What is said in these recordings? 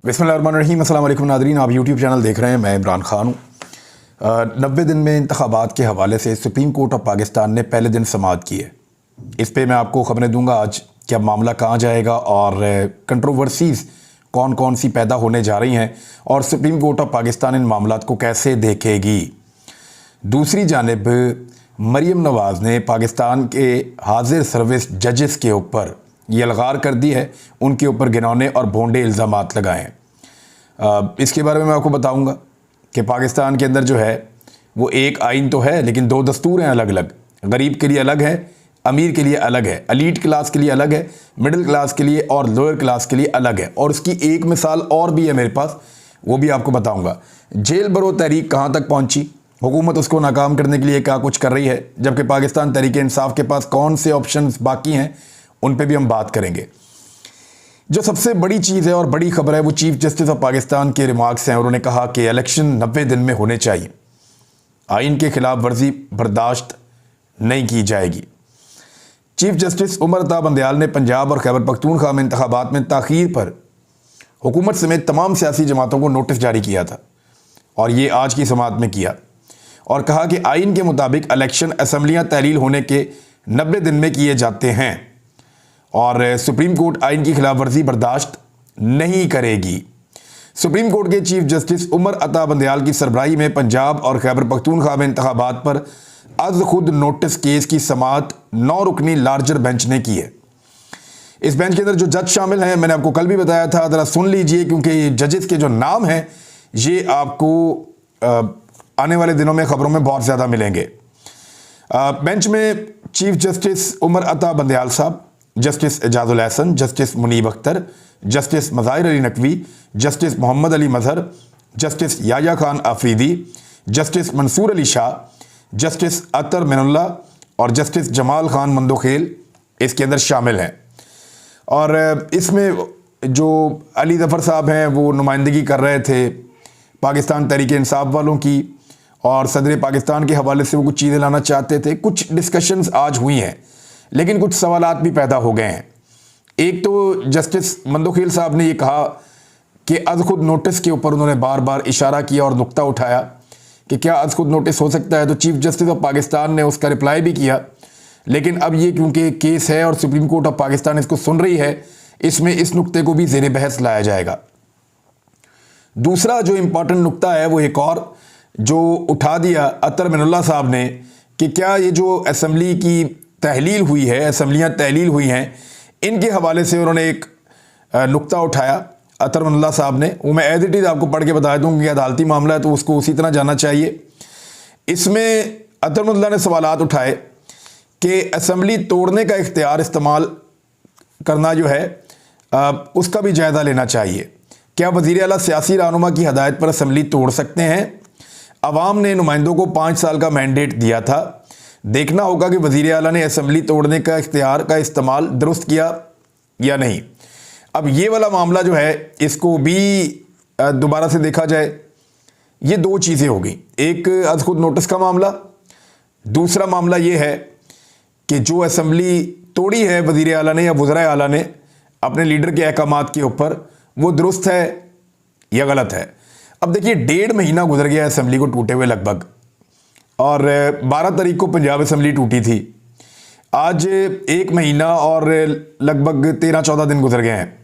बिस्मिल्लाहिर्रहमानिर्रहीम। अस्सलाम वालेकुम नादरीन, आप यूट्यूब चैनल देख रहे हैं। मैं इमरान खान हूँ। 90 दिन में इंतखाबात के हवाले से सुप्रीम कोर्ट ऑफ पाकिस्तान ने पहले दिन समाअत की है। इस पे मैं आपको ख़बरें दूंगा आज कि अब मामला कहाँ जाएगा और कंट्रोवर्सीज़ कौन कौन सी पैदा होने जा रही हैं और सुप्रीम कोर्ट ऑफ पाकिस्तान इन मामलात को कैसे देखेगी। दूसरी जानिब मरीम नवाज़ ने पाकिस्तान के हाजिर सर्विस जजेस के ऊपर ये अलगार कर दी है, उनके ऊपर घिनौने और भोंडे इल्ज़ामात लगाए हैं। इसके बारे में मैं आपको बताऊंगा कि पाकिस्तान के अंदर जो है वो एक आइन तो है लेकिन दो दस्तूर हैं अलग अलग। गरीब के लिए अलग है, अमीर के लिए अलग है, एलीट क्लास के लिए अलग है, मिडिल क्लास के लिए और लोअर क्लास के लिए अलग है। और उसकी एक मिसाल और भी है मेरे पास, वो भी आपको बताऊँगा। जेल भरो तहरीक कहाँ तक पहुँची, हुकूमत उसको नाकाम करने के लिए क्या कुछ कर रही है, जबकि पाकिस्तान तहरीक इंसाफ के पास कौन से ऑप्शन बाकी हैं उन पे भी हम बात करेंगे। जो सबसे बड़ी चीज़ है और बड़ी खबर है वो चीफ जस्टिस ऑफ पाकिस्तान के रिमार्क्स हैं। उन्होंने कहा कि इलेक्शन 90 दिन में होने चाहिए, आइन के खिलाफ वर्जी बर्दाश्त नहीं की जाएगी। चीफ जस्टिस उमर अता बंदयाल ने पंजाब और खैबर पख्तूनख्वा में इंतखाबात में ताख़ीर पर हुकूमत समेत तमाम सियासी जमातों को नोटिस जारी किया था और ये आज की समाअत में किया और कहा कि आइन के मुताबिक इलेक्शन असम्बलियाँ तहलील होने के 90 दिन में किए जाते हैं और सुप्रीम कोर्ट आइन की खिलाफ वर्जी बर्दाश्त नहीं करेगी। सुप्रीम कोर्ट के चीफ जस्टिस उमर अता बंदयाल की सरबराही में पंजाब और खैबर पख्तूनख्वा में इंतखाबात पर अज खुद नोटिस केस की समाअत 9 रुकनी लार्जर बेंच ने की है। इस बेंच के अंदर जो जज शामिल हैं मैंने आपको कल भी बताया था, ज़रा सुन लीजिए क्योंकि जजेस के जो नाम हैं ये आपको आने वाले दिनों में खबरों में बहुत ज़्यादा मिलेंगे। बेंच में chief justice Umar Ata Bandial sahab, justice Ijazul Ahsan, justice Munib Akhtar, justice Mazahar Ali Naqvi, justice Mohammad Ali Mazhar, justice Yahya Khan Afridi, justice Mansoor Ali Shah, justice Athar Minallah और जस्टिस जमाल खान मंदोखेल इसके अंदर शामिल हैं। और इसमें जो अली ज़फ़र साहब हैं वो नुमाइंदगी कर रहे थे पाकिस्तान तहरीक इंसाफ वालों की और सदर पाकिस्तान के हवाले से वो कुछ चीज़ें लाना चाहते थे। कुछ डिस्कशंस आज हुई हैं लेकिन कुछ सवालात भी पैदा हो गए हैं। एक तो जस्टिस मंदोखेल साहब ने ये कहा कि अज खुद नोटिस के ऊपर उन्होंने बार बार इशारा किया और नुक्ता उठाया कि क्या अज खुद नोटिस हो सकता है, तो चीफ जस्टिस ऑफ पाकिस्तान ने उसका रिप्लाई भी किया। लेकिन अब ये क्योंकि केस है और सुप्रीम कोर्ट ऑफ पाकिस्तान इसको सुन रही है, इसमें इस नुक्ते को भी ज़ेर बहस लाया जाएगा। दूसरा जो इम्पॉर्टेंट नुक्ता है वो एक और जो उठा दिया अतर मिनुल्ला साहब ने कि क्या ये जो असम्बली की तहलील हुई है, असम्बलियाँ तहलील हुई हैं, इनके हवाले से उन्होंने एक नुक्ता उठाया अतर मिनुल्ला साहब ने। वो मैं एज इट इज़ आपको पढ़ के बता दूँ कि अदालती मामला है तो उसको उसी तरह जाना चाहिए। इसमें अतर मिनुल्ला ने सवालात उठाए कि असम्बली तोड़ने का इख्तियार इस्तेमाल करना जो है उसका भी जायज़ा लेना चाहिए। क्या वज़ीर आला सियासी रहनुमा की हदायत पर असम्बली तोड़ सकते हैं? अवाम ने नुमाइंदों को 5 साल का मैंडेट दिया था, देखना होगा कि वज़ीर आला ने असम्बली तोड़ने का इख्तियार का इस्तेमाल दुरुस्त किया या नहीं। अब ये वाला मामला जो है इसको भी दोबारा से देखा जाए। ये दो चीज़ें हो गई, एक आज खुद नोटिस का मामला, दूसरा मामला ये है कि जो असम्बली तोड़ी है वज़ीर आला ने या वज़राए आला ने अपने लीडर के अहकामात के ऊपर, वो दुरुस्त है या गलत है। अब देखिए 1.5 महीना गुजर गया असम्बली को टूटे हुए लगभग, और 12 तारीख को पंजाब असम्बली टूटी थी। आज 1 महीना और लगभग 13-14 दिन गुजर गए हैं।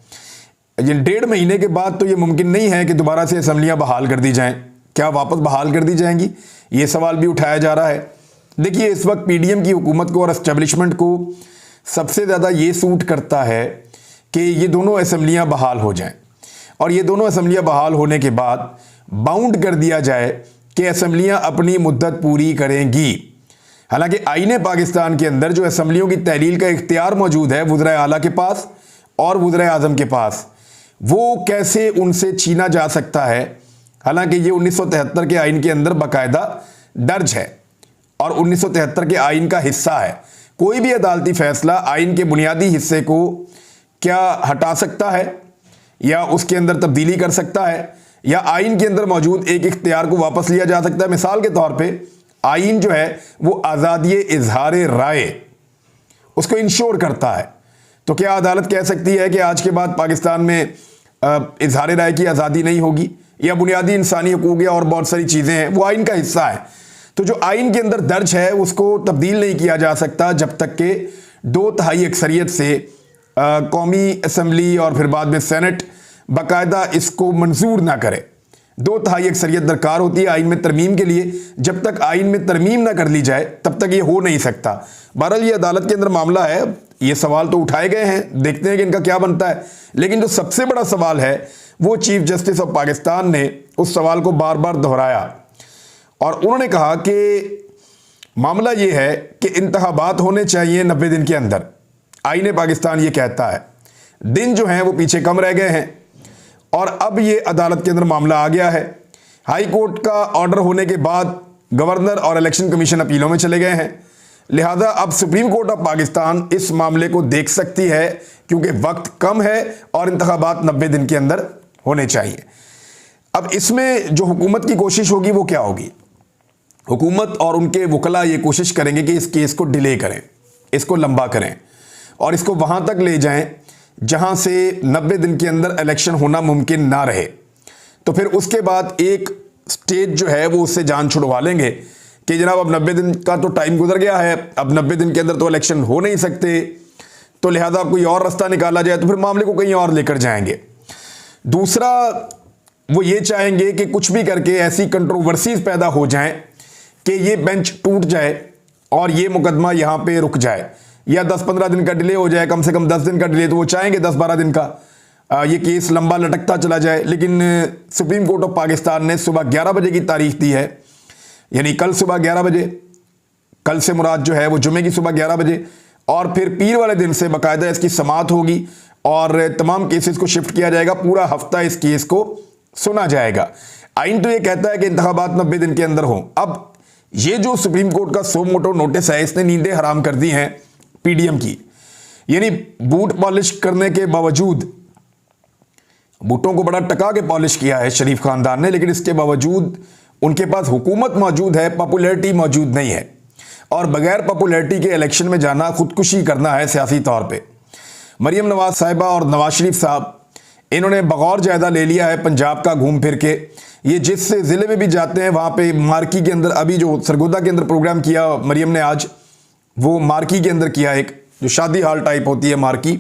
ये 1.5 महीने के बाद तो ये मुमकिन नहीं है कि दोबारा से असम्बलियाँ बहाल कर दी जाएं। क्या वापस बहाल कर दी जाएंगी, ये सवाल भी उठाया जा रहा है। देखिए इस वक्त पीडीएम की हुकूमत को और एस्टेब्लिशमेंट को सबसे ज़्यादा ये सूट करता है कि ये दोनों असम्बलियाँ बहाल हो जाएँ और ये दोनों असम्बलियाँ बहाल होने के बाद बाउंड कर दिया जाए कि असम्बलियाँ अपनी मुद्दत पूरी करेंगी। हालांकि आईने पाकिस्तान के अंदर जो असम्बलियों की तहलील का इख्तियार मौजूद है वज़ीर आला के पास और वज़ीर आज़म के पास, वो कैसे उनसे छीना जा सकता है। हालांकि ये 1973 के आइन के अंदर बाकायदा दर्ज है और 1973 के आइन का हिस्सा है। कोई भी अदालती फैसला आइन के बुनियादी हिस्से को क्या हटा सकता है या उसके अंदर तब्दीली कर सकता है या आइन के अंदर मौजूद एक इख्तियार को वापस लिया जा सकता है। मिसाल के तौर पे आइन जो है वो आज़ादी इजहार राय उसको इंश्योर करता है। तो क्या अदालत कह सकती है कि आज के बाद पाकिस्तान में इजहार राय की आज़ादी नहीं होगी, या बुनियादी इंसानी हकूक़ या और बहुत सारी चीज़ें हैं वो आइन का हिस्सा है। तो जो आइन के अंदर दर्ज है उसको तब्दील नहीं किया जा सकता जब तक कि 2/3 अक्सरियत से कौमी असम्बली और फिर बाद में सेनेट बाकायदा इसको मंजूर ना करे। 2/3 अक्सरियत दरकार होती है आइन में तरमीम के लिए। जब तक आइन में तरमीम ना कर ली जाए तब तक ये हो नहीं सकता। बहरहाल ये अदालत के अंदर मामला है, ये सवाल तो उठाए गए हैं, देखते हैं कि इनका क्या बनता है। लेकिन जो सबसे बड़ा सवाल है वो चीफ जस्टिस ऑफ पाकिस्तान ने उस सवाल को बार बार दोहराया और उन्होंने कहा कि मामला ये है कि इंतखाबात होने चाहिए 90 दिन के अंदर। आईने पाकिस्तान ये कहता है, दिन जो हैं वो पीछे कम रह गए हैं और अब ये अदालत के अंदर मामला आ गया है। हाई कोर्ट का ऑर्डर होने के बाद गवर्नर और इलेक्शन कमीशन अपीलों में चले गए हैं, लिहाजा अब सुप्रीम कोर्ट ऑफ पाकिस्तान इस मामले को देख सकती है क्योंकि वक्त कम है और इंतखाबात 90 दिन के अंदर होने चाहिए। अब इसमें जो हुकूमत की कोशिश होगी वो क्या होगी? हुकूमत और उनके वकला ये कोशिश करेंगे कि इस केस को डिले करें, इसको लंबा करें और इसको वहाँ तक ले जाएं जहाँ से 90 दिन के अंदर इलेक्शन होना मुमकिन ना रहे। तो फिर उसके बाद एक स्टेज जो है वो उससे जान छुड़वा लेंगे कि जनाब अब 90 दिन का तो टाइम गुजर गया है, अब 90 दिन के अंदर तो इलेक्शन हो नहीं सकते, तो लिहाजा कोई और रास्ता निकाला जाए। तो फिर मामले को कहीं और लेकर जाएंगे। दूसरा, वो ये चाहेंगे कि कुछ भी करके ऐसी कंट्रोवर्सीज पैदा हो जाएं कि ये बेंच टूट जाए और ये मुकदमा यहाँ पे रुक जाए या 10-15 दिन का डिले हो जाए, कम से कम 10 दिन का डिले तो वो चाहेंगे, 10-12 दिन का ये केस लंबा लटकता चला जाए। लेकिन सुप्रीम कोर्ट ऑफ पाकिस्तान ने सुबह 11 बजे की तारीख दी है, यानी कल सुबह 11 बजे, कल से मुराद जो है वो जुमे की सुबह 11 बजे, और फिर पीर वाले दिन से बाकायदा इसकी समाअत होगी और तमाम केसेस को शिफ्ट किया जाएगा। पूरा हफ्ता इस केस को सुना जाएगा। आइन तो ये कहता है कि इंतखाबात 90 दिन के अंदर हों। अब ये जो सुप्रीम कोर्ट का सो मोटो नोटिस है, इसने नींदें हराम कर दी हैं पीडीएम की, यानी बूट पॉलिश करने के बावजूद, बूटों को बड़ा टका के पॉलिश किया है शरीफ खानदान ने, लेकिन इसके बावजूद उनके पास हुकूमत मौजूद है, पॉपुलैरिटी मौजूद नहीं है और बगैर पॉपुलैरिटी के इलेक्शन में जाना खुदकुशी करना है सियासी तौर पे। मरियम नवाज साहिबा और नवाज शरीफ साहब, इन्होंने बगौर जायजा ले लिया है पंजाब का घूम फिर के। ये जिस ज़िले में भी जाते हैं वहाँ पे मार्की के अंदर, अभी जो सरगोदा के अंदर प्रोग्राम किया मरियम ने आज, वो मार्की के अंदर किया, एक जो शादी हाल टाइप होती है मार्की,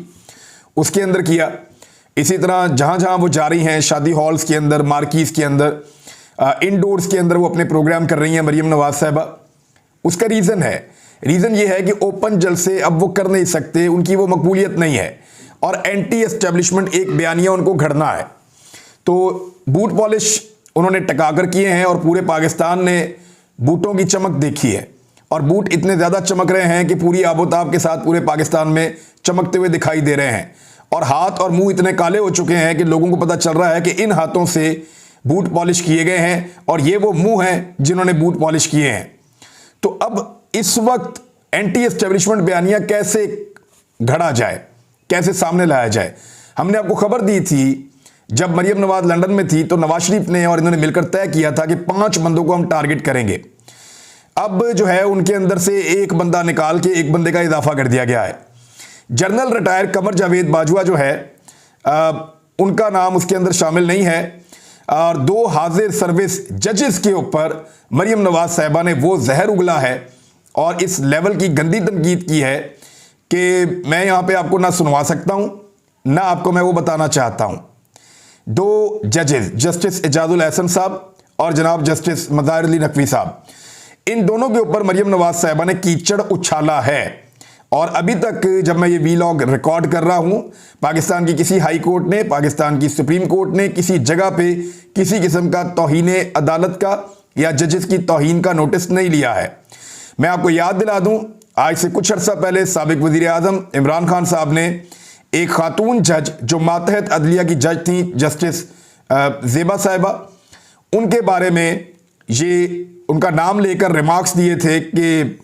उसके अंदर किया। इसी तरह जहाँ जहाँ वो जा रही हैं, शादी हॉल्स के अंदर, मार्कीज़ के अंदर, इंडोर्स के अंदर वो अपने प्रोग्राम कर रही हैं मरियम नवाज साहिबा। उसका रीज़न ये है कि ओपन जलसे अब वो कर नहीं सकते, उनकी वो मकबूलियत नहीं है और एंटी एस्टेब्लिशमेंट एक बयानिया उनको घड़ना है। तो बूट पॉलिश उन्होंने टकाकर किए हैं और पूरे पाकिस्तान ने बूटों की चमक देखी है और बूट इतने ज़्यादा चमक रहे हैं कि पूरी आबोताब के साथ पूरे पाकिस्तान में चमकते हुए दिखाई दे रहे हैं और हाथ और मुंह इतने काले हो चुके हैं कि लोगों को पता चल रहा है कि इन हाथों से बूट पॉलिश किए गए हैं और ये वो मुंह हैं जिन्होंने बूट पॉलिश किए हैं। तो अब इस वक्त एंटी एस्टेब्लिशमेंट बयानिया कैसे घड़ा जाए, कैसे सामने लाया जाए? हमने आपको खबर दी थी जब मरियम नवाज लंदन में थी तो नवाज शरीफ ने और इन्होंने मिलकर तय किया था कि 5 बंदों को हम टारगेट करेंगे। अब जो है उनके अंदर से एक बंदा निकाल के एक बंदे का इजाफा कर दिया गया है। जनरल रिटायर कमर जावेद बाजवा जो है उनका नाम उसके अंदर शामिल नहीं है और 2 हाजिर सर्विस जजेस के ऊपर मरियम नवाज साहिबा ने वो जहर उगला है और इस लेवल की गंदी तनकीद की है कि मैं यहाँ पे आपको ना सुनवा सकता हूँ ना आपको मैं वो बताना चाहता हूँ। 2 जजेस, जस्टिस एजाजुल एहसन साहब और जनाब जस्टिस मज़ाहिर अली नकवी साहब, इन दोनों के ऊपर मरियम नवाज साहिबा ने कीचड़ उछाला है और अभी तक जब मैं ये वीलॉग रिकॉर्ड कर रहा हूँ, पाकिस्तान की किसी हाई कोर्ट ने, पाकिस्तान की सुप्रीम कोर्ट ने किसी जगह पे किसी किस्म का तौहीन अदालत का या जजेस की तौहीन का नोटिस नहीं लिया है। मैं आपको याद दिला दूँ, आज से कुछ अर्सा पहले साबिक वज़ीर आज़म इमरान खान साहब ने एक खातून जज जो मातहत अदलिया की जज थी, जस्टिस ज़ेबा साहिबा, उनके बारे में ये उनका नाम लेकर रिमार्क्स दिए थे कि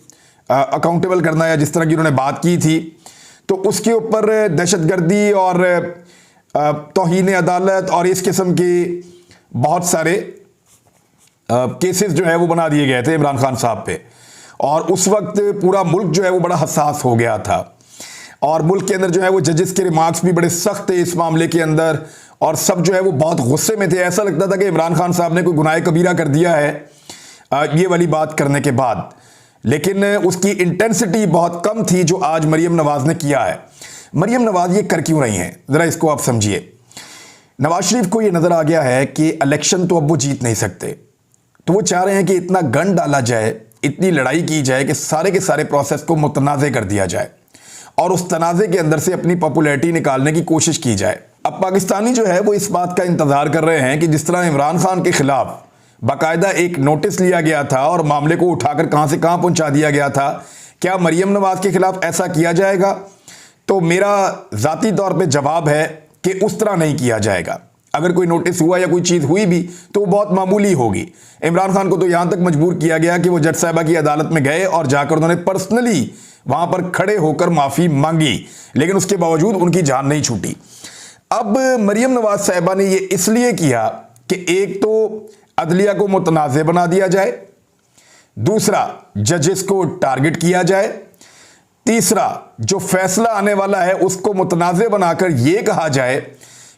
अकाउंटेबल करना, या जिस तरह की उन्होंने बात की थी, तो उसके ऊपर दहशतगर्दी और तौहीन अदालत और इस किस्म के बहुत सारे केसेस जो है वो बना दिए गए थे इमरान खान साहब पे और उस वक्त पूरा मुल्क जो है वो बड़ा हसास हो गया था और मुल्क के अंदर जो है वो जजेस के रिमार्क्स भी बड़े सख्त थे इस मामले के अंदर और सब जो है वो बहुत गुस्से में थे। ऐसा लगता था कि इमरान खान साहब ने कोई गुनाह कबीरा कर दिया है ये वाली बात करने के बाद, लेकिन उसकी इंटेंसिटी बहुत कम थी जो आज मरियम नवाज ने किया है। मरियम नवाज ये कर क्यों रही हैं, ज़रा इसको आप समझिए। नवाज शरीफ को ये नज़र आ गया है कि इलेक्शन तो अब वो जीत नहीं सकते, तो वो चाह रहे हैं कि इतना गन डाला जाए, इतनी लड़ाई की जाए कि सारे के सारे प्रोसेस को मुतनाज़े कर दिया जाए और उस तनाज़े के अंदर से अपनी पॉपुलैरिटी निकालने की कोशिश की जाए। अब पाकिस्तानी जो है वो इस बात का इंतज़ार कर रहे हैं कि जिस तरह इमरान खान के खिलाफ बाकायदा एक नोटिस लिया गया था और मामले को उठाकर कहाँ से कहाँ पहुँचा दिया गया था, क्या मरियम नवाज के खिलाफ ऐसा किया जाएगा? तो मेरा ज़ाती तौर पे जवाब है कि उस तरह नहीं किया जाएगा। अगर कोई नोटिस हुआ या कोई चीज़ हुई भी तो वो बहुत मामूली होगी। इमरान खान को तो यहाँ तक मजबूर किया गया कि वो जज साहिबा की अदालत में गए और जाकर उन्होंने पर्सनली वहाँ पर खड़े होकर माफ़ी मांगी, लेकिन उसके बावजूद उनकी जान नहीं छूटी। अब मरियम नवाज साहिबा ने ये इसलिए किया कि एक तो अदलिया को मुतनाज़े बना दिया जाए, दूसरा जजेस को टारगेट किया जाए, तीसरा जो फैसला आने वाला है उसको मुतनाज़े बनाकर यह कहा जाए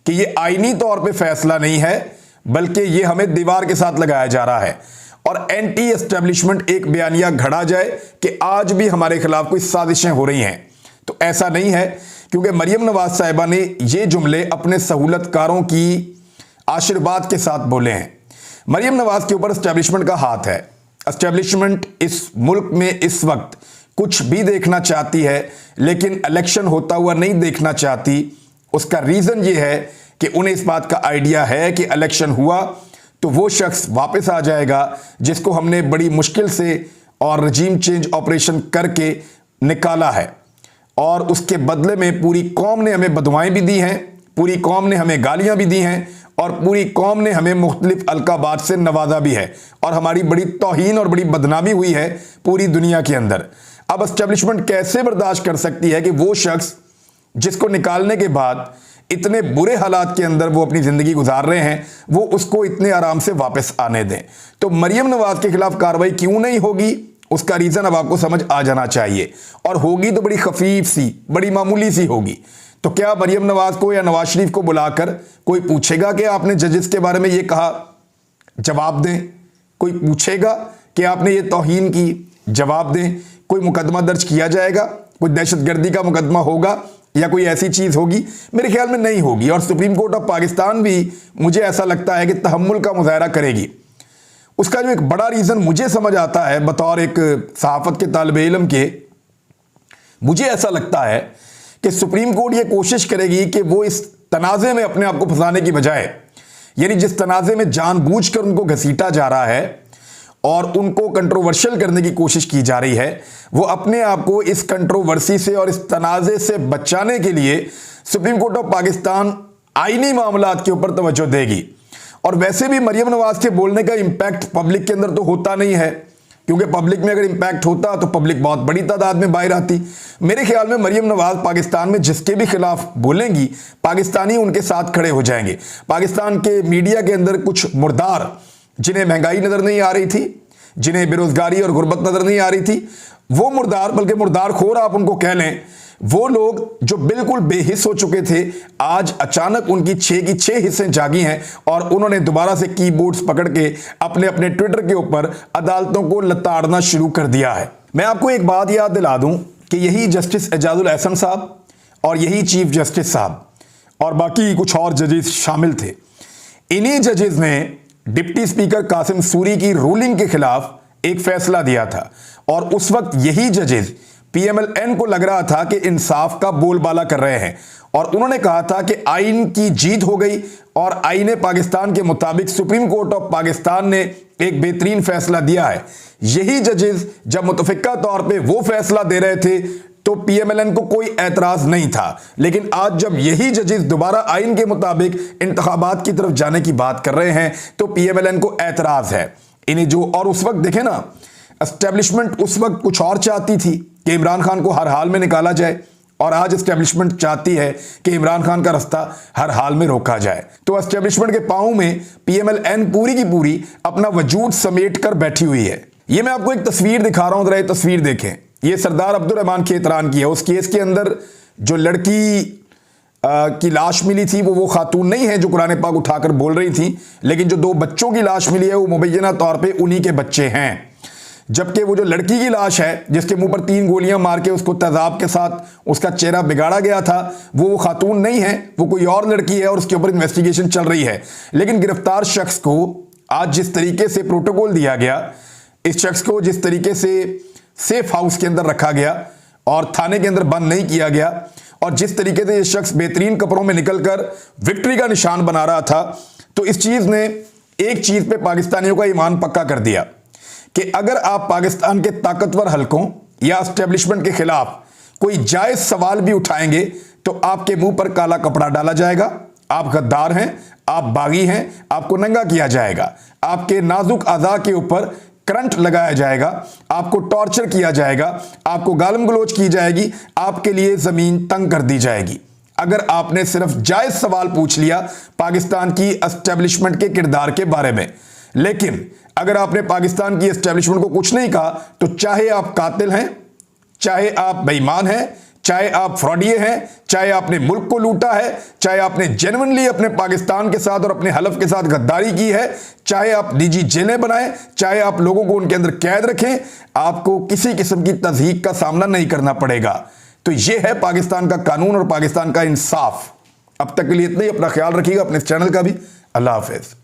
कि ये आईनी तौर पे फैसला नहीं है बल्कि ये हमें दीवार के साथ लगाया जा रहा है, और एंटी एस्टेब्लिशमेंट एक बयानिया घड़ा जाए कि आज भी हमारे खिलाफ कोई साजिशें हो रही हैं। तो ऐसा नहीं है, क्योंकि मरियम नवाज साहिबा ने ये जुमले अपने सहूलतकारों की आशीर्वाद के साथ बोले हैं। मरियम नवाज के ऊपर एस्टेब्लिशमेंट का हाथ है। एस्टेब्लिशमेंट इस मुल्क में इस वक्त कुछ भी देखना चाहती है लेकिन इलेक्शन होता हुआ नहीं देखना चाहती। उसका रीज़न ये है कि उन्हें इस बात का आइडिया है कि इलेक्शन हुआ तो वो शख्स वापस आ जाएगा जिसको हमने बड़ी मुश्किल से और रजीम चेंज ऑपरेशन करके निकाला है, और उसके बदले में पूरी कौम ने हमें बदुआएं भी दी हैं, पूरी कौम ने हमें गालियां भी दी हैं, और पूरी कौम ने हमें मुख्तलिफ अलकाबात से नवाजा भी है, और हमारी बड़ी तौहीन और बड़ी बदनामी हुई है पूरी दुनिया के अंदर। अब एस्टेब्लिशमेंट कैसे बर्दाश्त कर सकती है कि वो शख्स जिसको निकालने के बाद इतने बुरे हालात के अंदर वो अपनी ज़िंदगी गुजार रहे हैं, वो उसको इतने आराम से वापस आने दें? तो मरियम नवाज के खिलाफ कार्रवाई क्यों नहीं होगी, उसका रीज़न अब आपको समझ आ जाना चाहिए, और होगी तो बड़ी खफीफ सी, बड़ी मामूली सी होगी। तो क्या मरियम नवाज को या नवाज शरीफ को बुलाकर कोई पूछेगा कि आपने जजेस के बारे में ये कहा, जवाब दें? कोई पूछेगा कि आपने ये तौहीन की, जवाब दें? कोई मुकदमा दर्ज किया जाएगा, कोई दहशतगर्दी का मुकदमा होगा या कोई ऐसी चीज़ होगी? मेरे ख्याल में नहीं होगी। और सुप्रीम कोर्ट ऑफ पाकिस्तान भी मुझे ऐसा लगता है कि तहम्मुल का मुजाहरा करेगी। उसका जो एक बड़ा रीज़न मुझे समझ आता है बतौर एक सहाफ़त के तालिबे इल्म के, मुझे ऐसा लगता है कि सुप्रीम कोर्ट ये कोशिश करेगी कि वो इस तनाज़े में अपने आप को फंसाने की बजाय, यानी जिस तनाज़े में जानबूझकर उनको घसीटा जा रहा है और उनको कंट्रोवर्शियल करने की कोशिश की जा रही है, वो अपने आप को इस कंट्रोवर्सी से और इस तनाज़े से बचाने के लिए सुप्रीम कोर्ट ऑफ पाकिस्तान आईनी मामलात के ऊपर तवज्जो देगी। और वैसे भी मरियम नवाज के बोलने का इम्पैक्ट पब्लिक के अंदर तो होता नहीं है, क्योंकि पब्लिक में अगर इम्पैक्ट होता तो पब्लिक बहुत बड़ी तादाद में बाहर आती। मेरे ख्याल में मरियम नवाज पाकिस्तान में जिसके भी खिलाफ बोलेंगी, पाकिस्तानी उनके साथ खड़े हो जाएंगे। पाकिस्तान के मीडिया के अंदर कुछ मुर्दार, जिन्हें महंगाई नज़र नहीं आ रही थी, जिन्हें बेरोजगारी और गुर्बत नज़र नहीं आ रही थी, वो मुर्दार, बल्कि मुर्दार खोर आप उनको कह लें, वो लोग जो बिल्कुल बेहिस हो चुके थे, आज अचानक उनकी 6 की 6 हिस्सें जागी हैं और उन्होंने दोबारा से कीबोर्ड्स पकड़ के अपने अपने ट्विटर के ऊपर अदालतों को लताड़ना शुरू कर दिया है। मैं आपको एक बात याद दिला दूं कि यही जस्टिस एजाजुल एहसन साहब और यही चीफ जस्टिस साहब और बाकी कुछ और जजेस शामिल थे। इन्हीं जजेस ने डिप्टी स्पीकर कासिम सूरी की रूलिंग के खिलाफ एक फैसला दिया था, और उस वक्त यही जजेस पीएमएलएन को लग रहा था कि इंसाफ का बोलबाला कर रहे हैं, और उन्होंने कहा था कि आइन की जीत हो गई और आईने पाकिस्तान के मुताबिक सुप्रीम कोर्ट ऑफ पाकिस्तान ने एक बेहतरीन फैसला दिया है। यही जजेस जब मुतफिका तौर पे वो फैसला दे रहे थे तो पीएमएलएन को कोई एतराज नहीं था, लेकिन आज जब यही जजेस दोबारा आइन के मुताबिक इंतखाबात की तरफ जाने की बात कर रहे हैं तो पीएमएलएन को एतराज है इन्हें जो। और उस वक्त देखें ना, एस्टेब्लिशमेंट उस वक्त कुछ और चाहती थी कि इमरान खान को हर हाल में निकाला जाए, और आज एस्टेब्लिशमेंट चाहती है कि इमरान खान का रास्ता हर हाल में रोका जाए। तो एस्टेब्लिशमेंट के पांव में पीएमएलएन पूरी की पूरी अपना वजूद समेट कर बैठी हुई है। ये मैं आपको एक तस्वीर दिखा रहा हूं, जरा ये तस्वीर देखें। ये सरदार अब्दुल रहमान खेतरान की है। उस केस के अंदर जो लड़की की लाश मिली थी वो खातून नहीं है जो कुरान पाक उठाकर बोल रही थी, लेकिन जो 2 बच्चों की लाश मिली है वो मुबैना तौर पे उन्हीं के बच्चे हैं। जबकि वो जो लड़की की लाश है जिसके मुंह पर 3 गोलियां मार के उसको तेजाब के साथ उसका चेहरा बिगाड़ा गया था, वो खातून नहीं है, वो कोई और लड़की है और उसके ऊपर इन्वेस्टिगेशन चल रही है। लेकिन गिरफ्तार शख्स को आज जिस तरीके से प्रोटोकॉल दिया गया, इस शख्स को जिस तरीके से सेफ हाउस के अंदर रखा गया और थाने के अंदर बंद नहीं किया गया, और जिस तरीके से ये शख्स बेहतरीन कपड़ों में निकलकर विक्ट्री का निशान बना रहा था, तो इस चीज ने एक चीज पे पाकिस्तानियों का ईमान पक्का कर दिया कि अगर आप पाकिस्तान के ताकतवर हलकों या एस्टेब्लिशमेंट के खिलाफ कोई जायज सवाल भी उठाएंगे तो आपके मुंह पर काला कपड़ा डाला जाएगा, आप गद्दार हैं, आप बागी हैं, आपको नंगा किया जाएगा, आपके नाजुक अज़ा के ऊपर करंट लगाया जाएगा, आपको टॉर्चर किया जाएगा, आपको गालम गलोच की जाएगी, आपके लिए जमीन तंग कर दी जाएगी अगर आपने सिर्फ जायज सवाल पूछ लिया पाकिस्तान की एस्टेब्लिशमेंट के किरदार के बारे में। लेकिन अगर आपने पाकिस्तान की एस्टेब्लिशमेंट को कुछ नहीं कहा तो चाहे आप कातिल हैं, चाहे आप बेईमान हैं, चाहे आप फ्रॉडिये हैं, चाहे आपने मुल्क को लूटा है, चाहे आपने जेन्युइनली अपने पाकिस्तान के साथ और अपने हलफ के साथ गद्दारी की है, चाहे आप निजी जेलें बनाएं, चाहे आप लोगों को उनके अंदर कैद रखें, आपको किसी किस्म की तज़हीक का सामना नहीं करना पड़ेगा। तो यह है पाकिस्तान का कानून और पाकिस्तान का इंसाफ। अब तक के लिए इतना ही। अपना ख्याल रखिएगा, अपने इस चैनल का भी। अल्लाह हाफिज।